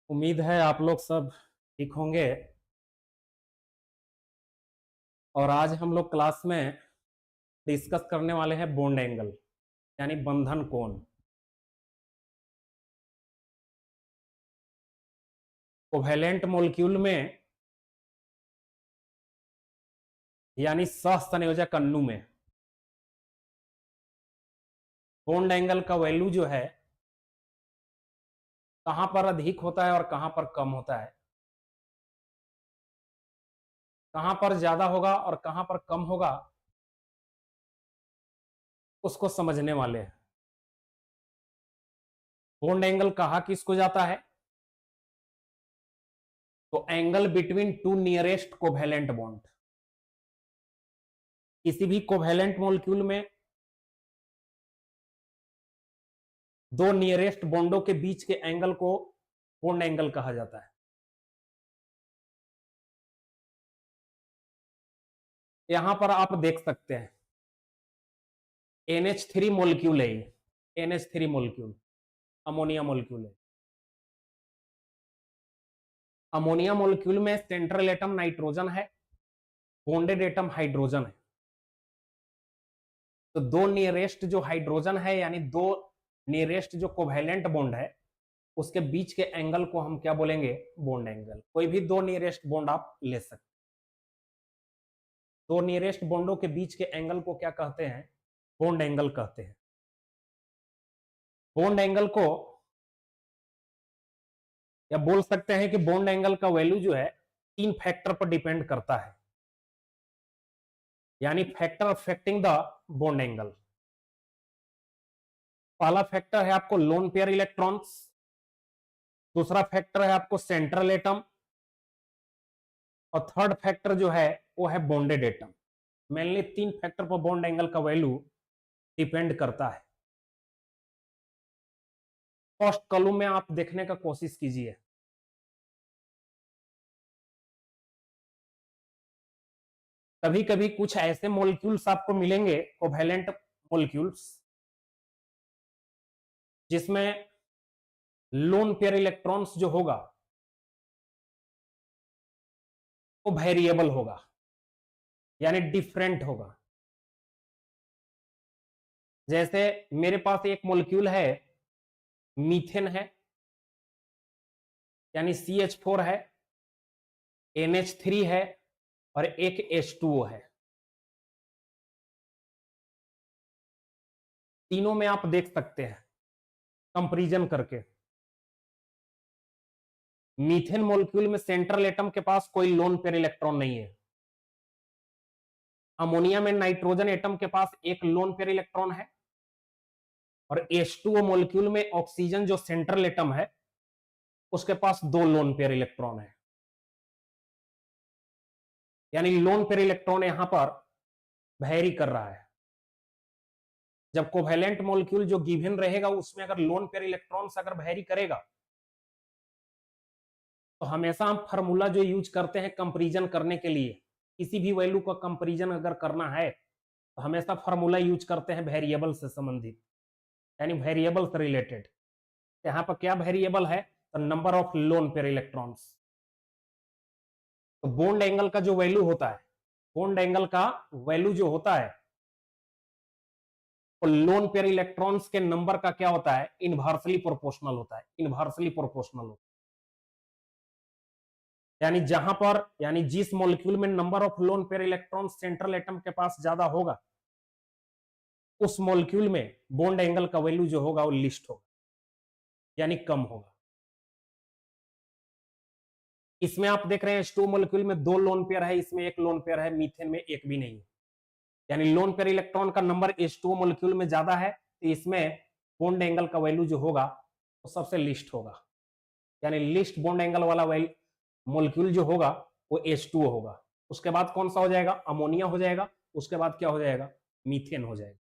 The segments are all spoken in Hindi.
उम्मीद है आप लोग सब ठीक होंगे। और आज हम लोग क्लास में डिस्कस करने वाले हैं बॉन्ड एंगल यानी बंधन कोण। कोवैलेंट मॉलिक्यूल में यानी सहसंयोजक अणु में बॉन्ड एंगल का वैल्यू जो है कहां पर अधिक होता है और कहां पर कम होता है, कहां पर ज्यादा होगा और कहां पर कम होगा, उसको समझने वाले हैं। बॉन्ड एंगल कहा किसको जाता है? तो angle between two nearest covalent bond. किसी भी कोवैलेंट मॉलिक्यूल में दो नियरेस्ट बॉन्डों के बीच के एंगल को बॉन्ड एंगल कहा जाता है। यहां पर आप देख सकते हैं NH3 मॉलिक्यूल है, ये NH3 मॉलिक्यूल अमोनिया मॉलिक्यूल है। अमोनिया मॉलिक्यूल में सेंट्रल एटम नाइट्रोजन है, बॉन्डेड एटम हाइड्रोजन है। तो दो नियरेस्ट जो हाइड्रोजन है यानी दो नियरेस्ट जो कोवैलेंट बॉन्ड है उसके बीच के एंगल को हम क्या बोलेंगे? Bond angle. कोई भी दो नियरेस्ट बॉन्ड आप ले सकते। दो नियरेस्ट बॉन्डों के बीच के एंगल को क्या कहते हैं? बॉन्ड एंगल कहते हैं। बॉन्ड एंगल को या बोल सकते हैं कि बॉन्ड एंगल का वैल्यू जो है तीन फैक्टर पर डिपेंड करता है, यानी factor affecting the bond angle. पहला फैक्टर है आपको लोन पेयर इलेक्ट्रॉन्स, दूसरा फैक्टर है आपको सेंट्रल एटम, और थर्ड फैक्टर जो है वो है बॉन्डेड एटम। मेनली तीन फैक्टर पर बॉन्ड एंगल का वैल्यू डिपेंड करता है। फर्स्ट कॉलम में आप देखने का कोशिश कीजिए। कभी कभी कुछ ऐसे मॉलिक्यूल्स आपको मिलेंगे कोवैलेंट मॉलिक्यूल्स जिसमें लोन पेयर इलेक्ट्रॉन्स जो होगा वो वेरिएबल होगा यानी डिफरेंट होगा। जैसे मेरे पास एक मॉलिक्यूल है, मीथेन है यानी CH4 है, NH3 है और एक H2O है। तीनों में आप देख सकते हैं कंपैरिजन करके। मीथेन मॉलिक्यूल में सेंट्रल एटम के पास कोई लोन पेयर इलेक्ट्रॉन नहीं है। अमोनिया में नाइट्रोजन एटम के पास एक लोन पेयर इलेक्ट्रॉन है और H2O मॉलिक्यूल में ऑक्सीजन जो सेंट्रल एटम है उसके पास दो लोन पेयर इलेक्ट्रॉन है। यानी लोन पेयर इलेक्ट्रॉन यहां पर वैरी कर रहा है। जब कोवैलेंट मॉलिक्यूल जो गिवन रहेगा उसमें अगर लोन पेयर इलेक्ट्रॉन्स अगर वैरी करेगा तो हमेशा हम फार्मूला जो यूज करते हैं कंपैरिजन करने के लिए, किसी भी वैल्यू का कंपैरिजन अगर करना है तो हमेशा फार्मूला यूज करते हैं वेरिएबल से संबंधित, यानी वेरिएबल से रिलेटेड। यहां पर क्या वेरिएबल है? तो number of lone pair electrons. तो बॉन्ड एंगल का जो वैल्यू होता है, बॉन्ड एंगल का वैल्यू जो होता है तो लोन पेयर इलेक्ट्रॉन्स के नंबर का क्या होता है? इनवर्सली प्रोपोर्शनल होता है। इनवर्सली प्रोपोर्शनल होता है यानी जहां पर यानी जिस मॉलिक्यूल में number of lone pair electron central atom के पास ज्यादा होगा उस मॉलिक्यूल में बॉन्ड एंगल का वैल्यू जो होगा वो लिस्ट होगा यानी कम होगा। इसमें आप देख रहे हैं H2 मॉलिक्यूल में दो लोन पेयर है, इसमें एक लोन पेयर है, मीथेन में एक भी नहीं है। यानी लोन पेयर इलेक्ट्रॉन का नंबर H2 मॉलिक्यूल में ज्यादा है तो इसमें बॉन्ड एंगल का वैल्यू जो होगा वो सबसे लिस्ट होगा। यानी लिस्ट बॉन्ड एंगल वाला मॉलिक्यूल जो होगा वो H2O होगा। उसके बाद कौन सा हो जाएगा? अमोनिया हो जाएगा। उसके बाद क्या हो जाएगा? मीथेन हो जाएगा।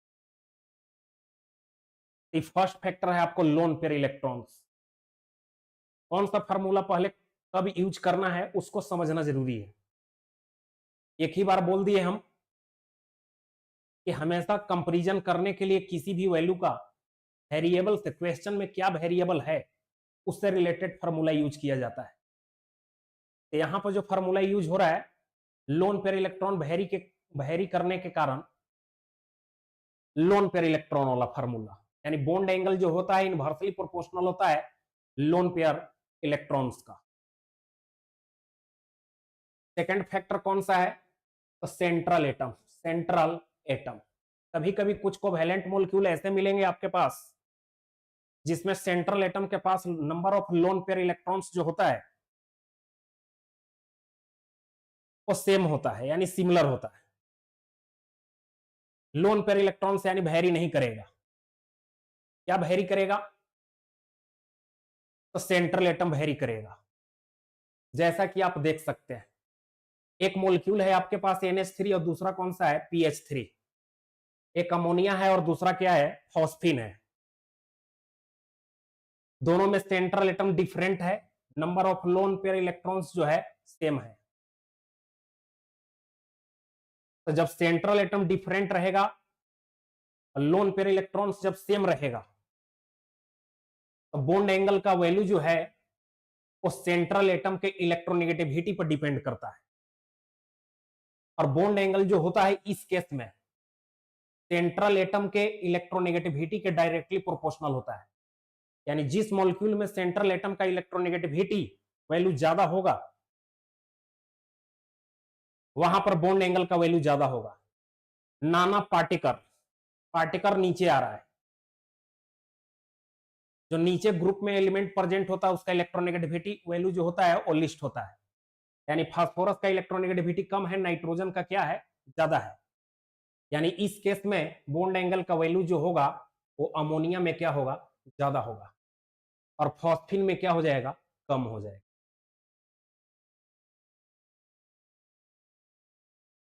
फर्स्ट फैक्टर है आपको लोन पेयर इलेक्ट्रॉन्स। कौन सा फार्मूला पहले कब यूज करना है उसको समझना जरूरी है। एक ही बार बोल दिए हम कि हमेशा कंपैरिजन करने के लिए किसी भी वैल्यू का वेरिएबल से, क्वेश्चन में क्या वेरिएबल है उससे रिलेटेड फार्मूला यूज किया जाता है। तो यहां पर जो फार्मूला यूज हो रहा है, लोन पेयर इलेक्ट्रॉन वेरी करने के कारण लोन पेयर इलेक्ट्रॉन वाला फार्मूला, यानी बॉन्ड एंगल जो होता है इनवर्सली प्रोपोर्शनल होता है लोन पेयर इलेक्ट्रॉन्स का। सेकंड फैक्टर कौन सा है? तो सेंट्रल एटम। सेंट्रल एटम, कभी कभी कुछ कोवैलेंट मॉलिक्यूल ऐसे मिलेंगे आपके पास जिसमें सेंट्रल एटम के पास number of lone pair electrons जो होता है वो सेम होता है, यानी सिमिलर होता है। लोन पेयर इलेक्ट्रॉन्स यानी वेरी नहीं करेगा। क्या वेरी करेगा? तो सेंट्रल एटम वेरी करेगा। जैसा कि आप देख सकते हैं, एक मॉलिक्यूल है आपके पास NH3 और दूसरा कौन सा है? PH3। एक अमोनिया है और दूसरा क्या है? फॉस्फीन है। दोनों में सेंट्रल एटम डिफरेंट है, number of lone pair electrons जो है सेम है। तो जब सेंट्रल एटम डिफरेंट रहेगा, लोन पेयर इलेक्ट्रॉन्स जब सेम रहेगा, तो बॉन्ड एंगल का वैल्यू जो है वो सेंट्रल एटम के इलेक्ट्रोनेगेटिविटी पर डिपेंड करता है। और बॉन्ड एंगल जो होता है इस केस में सेंट्रल एटम के इलेक्ट्रोनेगेटिविटी के डायरेक्टली प्रोपोर्शनल होता है। यानी जिस मॉलिक्यूल में सेंट्रल एटम का इलेक्ट्रोनेगेटिविटी वैल्यू ज्यादा होगा वहां पर बॉन्ड एंगल का वैल्यू ज्यादा होगा। नाना पार्टिकल नीचे आ रहा है, जो नीचे ग्रुप में एलिमेंट प्रेजेंट होता है उसका इलेक्ट्रोनेगेटिविटी वैल्यू जो होता है वो लिस्ट होता है। यानी फास्फोरस का इलेक्ट्रोनेगेटिविटी कम है, नाइट्रोजन का क्या है? ज्यादा है। यानी इस केस में बॉन्ड एंगल का वैल्यू जो होगा वो अमोनिया में क्या होगा? ज्यादा होगा, और फॉस्फीन में क्या हो जाएगा? कम हो जाएगा।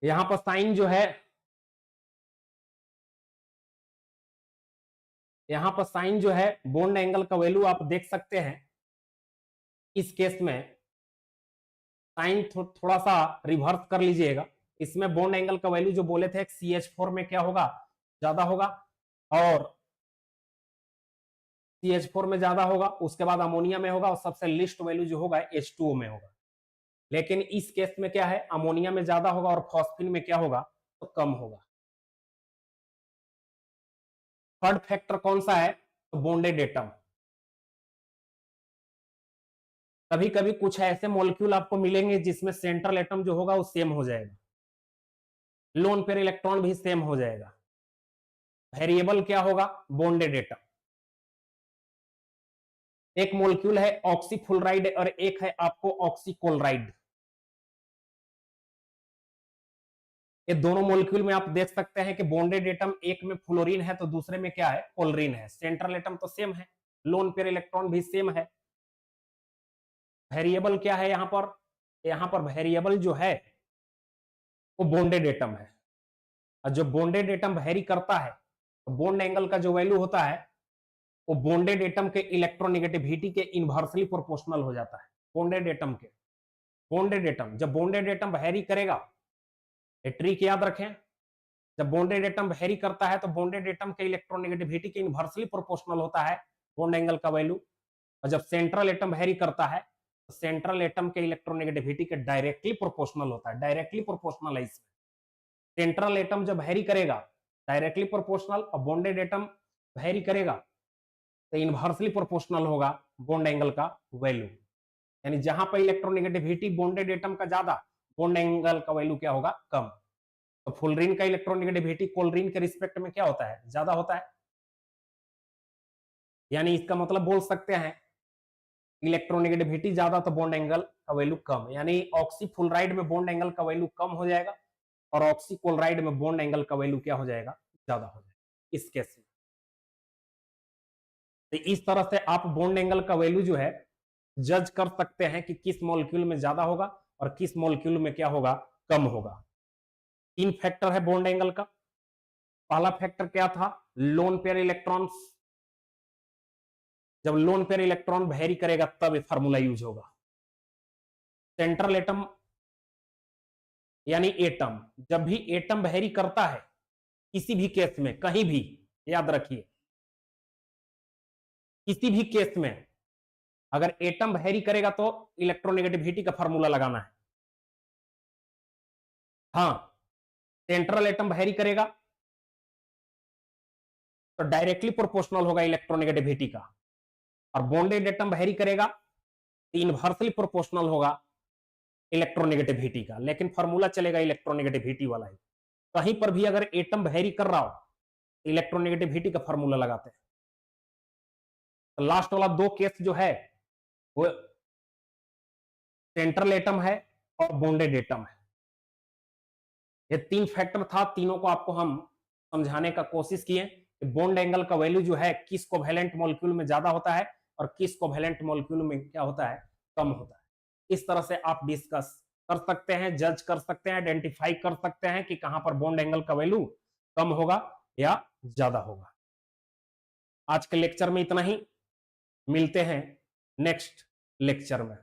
यहां पर साइन जो है, यहां पर साइन जो है बॉन्ड एंगल का वैल्यू आप देख सकते हैं। इस केस में साइन थोड़ा सा रिवर्स कर लीजिएगा। इसमें बॉन्ड एंगल का वैल्यू जो बोले थे CH4 में क्या होगा? ज्यादा होगा, और CH4 में ज्यादा होगा, उसके बाद अमोनिया में होगा, और सबसे लिस्ट वैल्यू जो होगा H2O में होगा। लेकिन इस केस में क्या है? अमोनिया में ज्यादा होगा और फॉस्फीन में क्या होगा? तो कम होगा। थर्ड फैक्टर कौन सा है? तो बॉन्डेड एटम। कभी कभी कुछ ऐसे मॉलिक्यूल आपको मिलेंगे जिसमें सेंट्रल एटम जो होगा वो सेम हो जाएगा, लोन पेयर इलेक्ट्रॉन भी सेम हो जाएगा। वेरिएबल क्या होगा? Bonded atom. एक मॉलिक्यूल है ऑक्सीफ्लोराइड और एक है आपको ऑक्सीक्लोराइड। ये दोनों मॉलिक्यूल में आप देख सकते हैं कि बॉन्डेड एटम एक में फ्लोरीन है तो दूसरे में क्या है? क्लोरीन है। सेंट्रल एटम तो सेम है, लोन पेयर इलेक्ट्रॉन भी सेम है। वेरिएबल क्या है यहां पर? यहां पर वेरिएबल जो है वो बॉन्डेड एटम है। और जो बॉन्डेड एटम वेरी करता है तो बॉन्ड एंगल का जो वैल्यू होता है वो बॉन्डेड एटम के इलेक्ट्रोनेगेटिविटी के इनवर्सली प्रोपोर्शनल हो जाता है। बॉन्डेड एटम के, बॉन्डेड एटम जब बॉन्डेड एटम वेरी करेगा, ये ट्रिक याद रखें, जब बॉन्डेड एटम वेरी करता है तो बॉन्डेड एटम के इलेक्ट्रोनेगेटिविटी के इनवर्सली प्रोपोर्शनल होता है बॉन्ड एंगल का वैल्यू। और जब सेंट्रल एटम वेरी करता है तो सेंट्रल एटम के इलेक्ट्रोनेगेटिविटी के डायरेक्टली प्रोपोर्शनल होता है। डायरेक्टली प्रोपोर्शनल है इसमें। सेंट्रल एटम जब वेरी करेगा डायरेक्टली प्रोपोर्शनल, और बॉन्डेड एटम वेरी करेगा तो इनवर्सली प्रोपोर्शनल होगा बॉन्ड एंगल का वैल्यू। यानी जहां पर इलेक्ट्रोनेगेटिविटी बॉन्डेड एटम का ज्यादा, बॉन्ड एंगल का वैल्यू क्या होगा? कम। तो फ्लोरीन का इलेक्ट्रोनेगेटिविटी क्लोरीन के रिस्पेक्ट में क्या होता है? ज्यादा होता है। यानी इसका मतलब बोल सकते हैं इलेक्ट्रोनेगेटिविटी ज्यादा तो बॉन्ड एंगल का वैल्यू कम। यानी ऑक्सीफ्लोराइड में बॉन्ड एंगल का वैल्यू कम हो जाएगा और ऑक्सीक्लोराइड में बॉन्ड एंगल का वैल्यू क्या हो जाएगा? ज्यादा हो जाएगा इस केस में। तो इस तरह से आप बॉन्ड एंगल का वैल्यू जो है जज कर सकते हैं कि किस मॉलिक्यूल में ज्यादा होगा और किस मॉलिक्यूल में क्या होगा? कम होगा। 3 फैक्टर है बॉन्ड एंगल का। पहला फैक्टर क्या था? Loan pair electrons. जब लोन पेयर इलेक्ट्रॉन वेरी करेगा तब ये फार्मूला यूज होगा। सेंट्रल एटम यानी एटम, जब भी एटम वेरी करता है किसी भी केस में, कहीं भी, याद रखिए, किसी भी केस में अगर एटम वेरी करेगा तो इलेक्ट्रोनेगेटिविटी का फॉर्मूला लगाना है। हाँ, सेंट्रल एटम वेरी करेगा तो डायरेक्टली प्रोपोर्शनल होगा इलेक्ट्रोनेगेटिविटी का, और बॉन्डेड एटम वेरी करेगा तो इनवर्सली प्रोपोर्शनल होगा इलेक्ट्रोनेगेटिविटी का, लेकिन फॉर्मूला चलेगा इलेक्ट्रोनेगेटिविटी वाला ही। कहीं पर भी अगर एटम वेरी कर रहा हो इलेक्ट्रोनेगेटिविटी का फॉर्मूला लगाते हैं। तो लास्ट वाला दो केस जो है वो सेंट्रल एटम है और बॉन्डेड एटम है। ये तीन फैक्टर था, तीनों को आपको हम समझाने का कोशिश किए कि बॉन्ड एंगल का वैल्यू जो है किस कोवेलेंट मॉलिक्यूल में ज्यादा होता है और किस कोवेलेंट मॉलिक्यूल में क्या होता है, कम होता है। इस तरह से आप डिस्कस कर सकते हैं, जज कर सकते हैं, आइडेंटिफाई कर सकते हैं कि कहां पर बॉन्ड एंगल का वैल्यू कम होगा या ज्यादा होगा। आज के लेक्चर में इतना ही, मिलते हैं नेक्स्ट लेक्चर में।